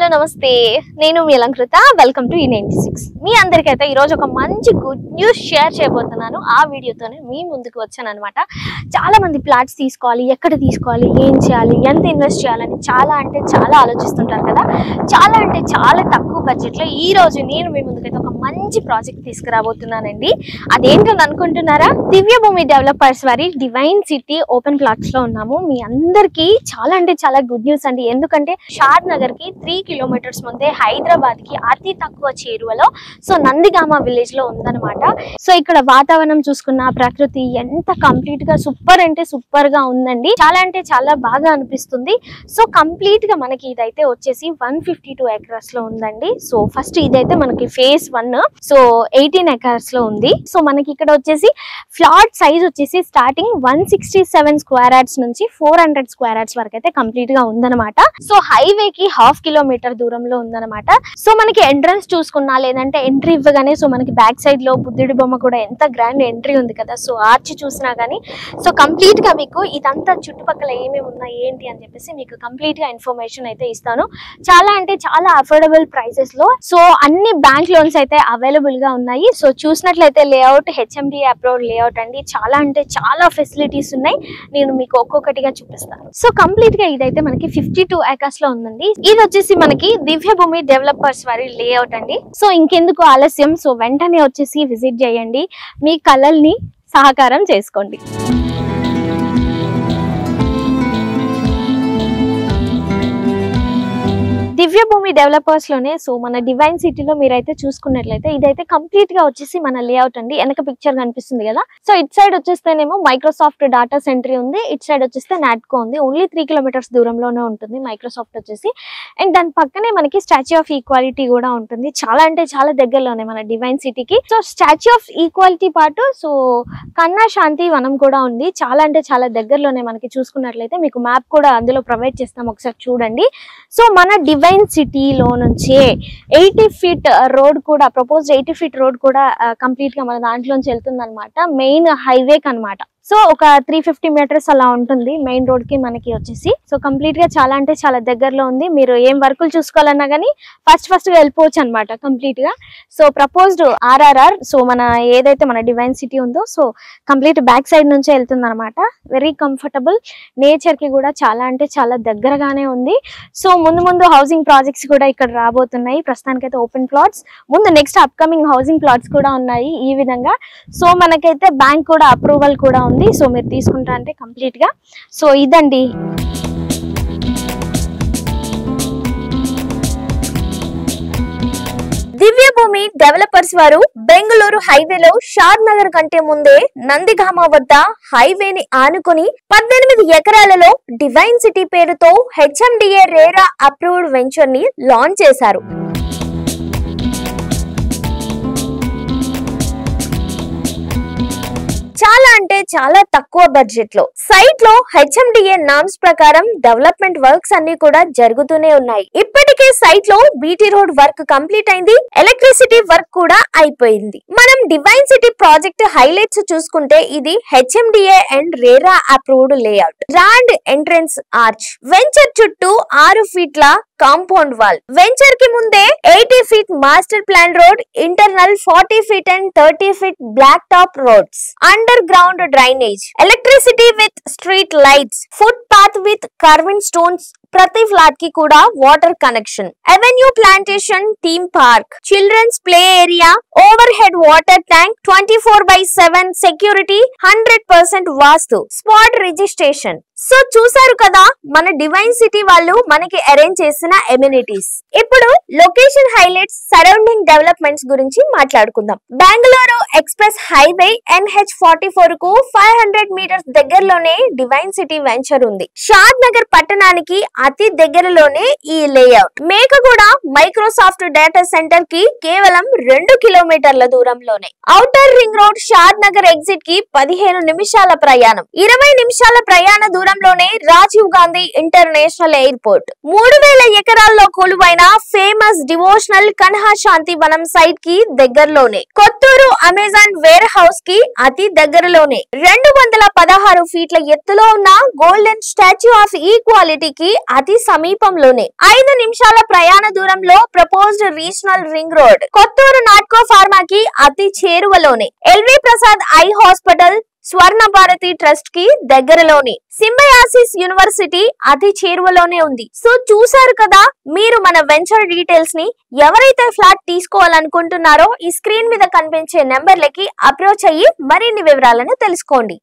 Hello నమస్తే, నేను మీ Alankrita. Welcome to E96. మీ అందరికైతే ఈరోజు ఒక మంచి గుడ్ న్యూస్ షేర్ చేయబోతున్నాను. ఆ వీడియోతోనే మీ ముందుకు వచ్చాను అనమాట. చాలా మంది ప్లాట్స్ తీసుకోవాలి, ఎక్కడ తీసుకోవాలి, ఏం చేయాలి, ఎంత ఇన్వెస్ట్ చేయాలని చాలా అంటే చాలా ఆలోచిస్తుంటారు కదా. చాలా అంటే చాలా తక్కువ బడ్జెట్లో ఈ రోజు నేను మీ ముందుకైతే ఒక మంచి ప్రాజెక్ట్ తీసుకురాబోతున్నానండి. అదేంటని అనుకుంటున్నారా? దివ్య భూమి డెవలపర్స్ వారి డివైన్ సిటీ ఓపెన్ ప్లాట్స్ లో ఉన్నాము. మీ అందరికీ చాలా అంటే చాలా గుడ్ న్యూస్ అండి. ఎందుకంటే షాద్ నగర్ కి 3 కిలోమీటర్స్ ముందే హైదరాబాద్ కి అతి తక్కువ చేరువలో సో నందిగామ విలేజ్ లో ఉందన్నమాట. సో ఇక్కడ వాతావరణం చూసుకున్న ప్రకృతి ఎంత కంప్లీట్ గా సూపర్ అంటే సూపర్ గా ఉందండి. చాలా అంటే చాలా బాగా అనిపిస్తుంది. సో కంప్లీట్ గా మనకి ఇదైతే వచ్చేసి 152 ఎకర్స్ లో ఉందండి. సో ఫస్ట్ ఇదైతే మనకి ఫేజ్ 1, సో 18 ఎకర్స్ లో ఉంది. సో మనకి ఇక్కడ వచ్చేసి ఫ్లాట్ సైజ్ వచ్చేసి స్టార్టింగ్ 167 స్క్వేర్ యార్డ్స్ నుంచి 400 స్క్వేర్ యార్డ్స్ వరకు అయితే కంప్లీట్ గా ఉందన్నమాట. సో హైవే కి 1/2 కిలోమీటర్ దూరంలో ఉందన్నమాట. సో మనకి ఎంట్రన్స్ చూసుకున్నా లేదంటే ఎంట్రీ ఇవ్వగానే సో మనకి బ్యాక్ సైడ్ లో బుద్ధుడి బొమ్మ కూడా ఎంత గ్రాండ్ ఎంట్రీ ఉంది కదా. సో ఆర్చ్ చూసినా గానీ సో కంప్లీట్ గా మీకు ఇదంతా చుట్టుపక్కల ఏమేమి ఉన్నాయి ఏంటి అని చెప్పేసి మీకు కంప్లీట్ గా ఇన్ఫర్మేషన్ అయితే ఇస్తాను. చాలా అంటే చాలా అఫోర్డబుల్ ప్రైసెస్ లో సో అన్ని బ్యాంక్ లోన్స్ అయితే అవైలబుల్ గా ఉన్నాయి. సో చూసినట్లయితే లేఅవుట్ HMDA అప్రూవ్డ్ లేఅవుట్ అండి. చాలా అంటే చాలా ఫెసిలిటీస్ ఉన్నాయి. నేను మీకు ఒక్కొక్కటిగా చూపిస్తాను. సో కంప్లీట్ గా ఇదైతే మనకి 52 ఎకర్స్ లో ఉందండి. ఇది వచ్చేసి మనకి దివ్య భూమి డెవలపర్స్ వారి లేఅవుట్ అండి. సో ఇంకెందుకు ఆలస్యం, సో వెంటనే వచ్చేసి విజిట్ చేయండి, మీ కలల్ని సహకారం చేసుకోండి. దివ్య భూమి డెవలపర్స్ లోనే సో మన డివైన్ సిటీలో మీరైతే చూసుకున్నట్లయితే ఇదైతే కంప్లీట్ గా వచ్చేసి మన లేఅవుట్ అండి. వెనక పిక్చర్ కనిపిస్తుంది కదా. సో ఇట్ సైడ్ వచ్చేస్తేనేమో మైక్రోసాఫ్ట్ డాటా సెంటర్ ఉంది, ఇట్ సైడ్ వచ్చేస్తే నాట్కో ఉంది. ఓన్లీ 3 కిలోమీటర్స్ దూరంలోనే ఉంటుంది మైక్రోసాఫ్ట్ వచ్చేసి. అండ్ దాని పక్కనే మనకి స్టాచ్యూ ఆఫ్ ఈక్వాలిటీ కూడా ఉంటుంది. చాలా అంటే చాలా దగ్గరలోనే మన డివైన్ సిటీకి. సో స్టాచ్యూ ఆఫ్ ఈక్వాలిటీ పాటు సో కన్నా శాంతి వనం కూడా ఉంది. చాలా అంటే చాలా దగ్గరలోనే మనకి చూసుకున్నట్లయితే మీకు మ్యాప్ కూడా అందులో ప్రొవైడ్ చేస్తాం, ఒకసారి చూడండి. సో మన డివైన్ సిటీలో నుంచి 80 ఫీట్ రోడ్ కూడా ప్రపోజ్డ్ 80 ఫీట్ రోడ్ కూడా కంప్లీట్ గా మన దాంట్లోంచి వెళ్తుంది అనమాట, మెయిన్ హైవేకి అనమాట. సో ఒక 350 మీటర్స్ అలా ఉంటుంది మెయిన్ రోడ్ కి మనకి వచ్చేసి. సో కంప్లీట్ గా చాలా అంటే చాలా దగ్గరలో ఉంది. మీరు ఏం వర్కులు చూసుకోవాలన్నా కానీ ఫస్ట్ గా వెళ్ళిపోవచ్చు అనమాట కంప్లీట్ గా. సో ప్రపోజ్డ్ RRR సో మన ఏదైతే మన డివైన్ సిటీ ఉందో సో కంప్లీట్ బ్యాక్ సైడ్ నుంచే వెళ్తుంది అనమాట. వెరీ కంఫర్టబుల్, నేచర్ కి కూడా చాలా అంటే చాలా దగ్గరగానే ఉంది. సో ముందు హౌసింగ్ ప్రాజెక్ట్స్ కూడా ఇక్కడ రాబోతున్నాయి. ప్రస్తుతానికైతే ఓపెన్ ప్లాట్స్, ముందు నెక్స్ట్ అప్కమింగ్ హౌసింగ్ ప్లాట్స్ కూడా ఉన్నాయి ఈ విధంగా. సో మనకైతే బ్యాంక్ కూడా అప్రూవల్ కూడా ఉంది. సో మీరు తీసుకుంటా అంటే కంప్లీట్ గా సో ఇదండి. దివ్య భూమి డెవలపర్స్ వారు బెంగళూరు హైవేలో షాద్ నగర్ కంటే ముందే నందిగామ వద్ద హైవేని ఆనుకుని 18 ఎకరాలలో డివైన్ సిటీ పేరుతో HMDA రేరా అప్రూవ్డ్ వెంచర్ ని లాంచ్ చేశారు. చాలా అంటే చాలా తక్కువ బడ్జెట్ లో సైట్ లో HMDA నామ్స్ ప్రకారం డెవలప్మెంట్ వర్క్స్ అన్ని కూడా జరుగుతూనే ఉన్నాయి. ఇప్పటికే సైట్ లో BT రోడ్ వర్క్ కంప్లీట్ అయింది, ఎలక్ట్రిసిటీ వర్క్ కూడా అయిపోయింది. మనం డివైన్ సిటీ ప్రాజెక్ట్ హైలైట్స్ చూసుకుంటే ఇది HMDA and RERA approved layout, grand entrance arch, venture చుట్టూ 6 ఫీట్ల కాంపౌండ్ వాల్, వెంచర్ కి ముందే 80 feet master plan road, internal 40 feet and 30 feet black top roads, underground drainage, electricity with street lights, footpath with curving stones, ప్రతి flat కి కూడా water connection, avenue plantation, theme park, children's play area, overhead water tank, 24/7 security, 100% Vastu, spot registration. So చూసారు కదా మన divine city వాళ్ళు మనకి arrange చేసిన amenities. ఇప్పుడు లొకేషన్ హైలైట్స్, సరౌండింగ్ డెవలప్మెంట్స్ గురించి మాట్లాడుకుందాం. బెంగళూరు ఎక్స్ప్రెస్ హైవే NH44 కు 500 మీటర్స్ దగ్గరలోనే డివైన్ సిటీ వెంచర్ ఉంది. షాద్ నగర్ పట్టణానికి అతి దగ్గరలోనే ఈ layout. Mekaguda Microsoft data centre కి కేవలం 2 కిలోమీటర్ల దూరంలోనే. ఔటర్ రింగ్ రోడ్ షాద్ నగర్ ఎగ్జిట్ కి 15 నిమిషాల ప్రయాణం, 20 నిమిషాల ప్రయాణ దూరం దూరంలోనే రాజీవ్ గాంధీ ఇంటర్నేషనల్ ఎయిర్పోర్ట్. 3000 ఎకరాల్లో కొలువైన ఫేమస్ డివోషనల్ కన్హా శాంతి వనం సైట్ కి దగ్గరలోనే, కొత్తూరు అమెజాన్ వేర్ హౌస్ కి అతి దగ్గరలోనే, 216 ఫీట్ల ఎత్తులో ఉన్న గోల్డెన్ స్టాచ్యూ ఆఫ్ ఈక్వాలిటీకి అతి సమీపంలోనే, 5 నిమిషాల ప్రయాణ దూరంలో proposed regional ring road, Kothur Natco ఫార్మాకి అతి చేరువలోనే, LV Prasad eye hospital, Swarna Bharati trust కి దగ్గరలోని, సింబయాసిస్ యూనివర్సిటీ అతి చేరువలోనే ఉంది. సో చూసారు కదా, మీరు మన వెంచర్ డీటెయిల్స్ ని ఎవరైతే ఫ్లాట్ తీసుకోవాలనుకుంటున్నారో ఈ స్క్రీన్ మీద కనిపించే నెంబర్లకి అప్రోచ్ అయ్యి మరిన్ని వివరాలను తెలుసుకోండి.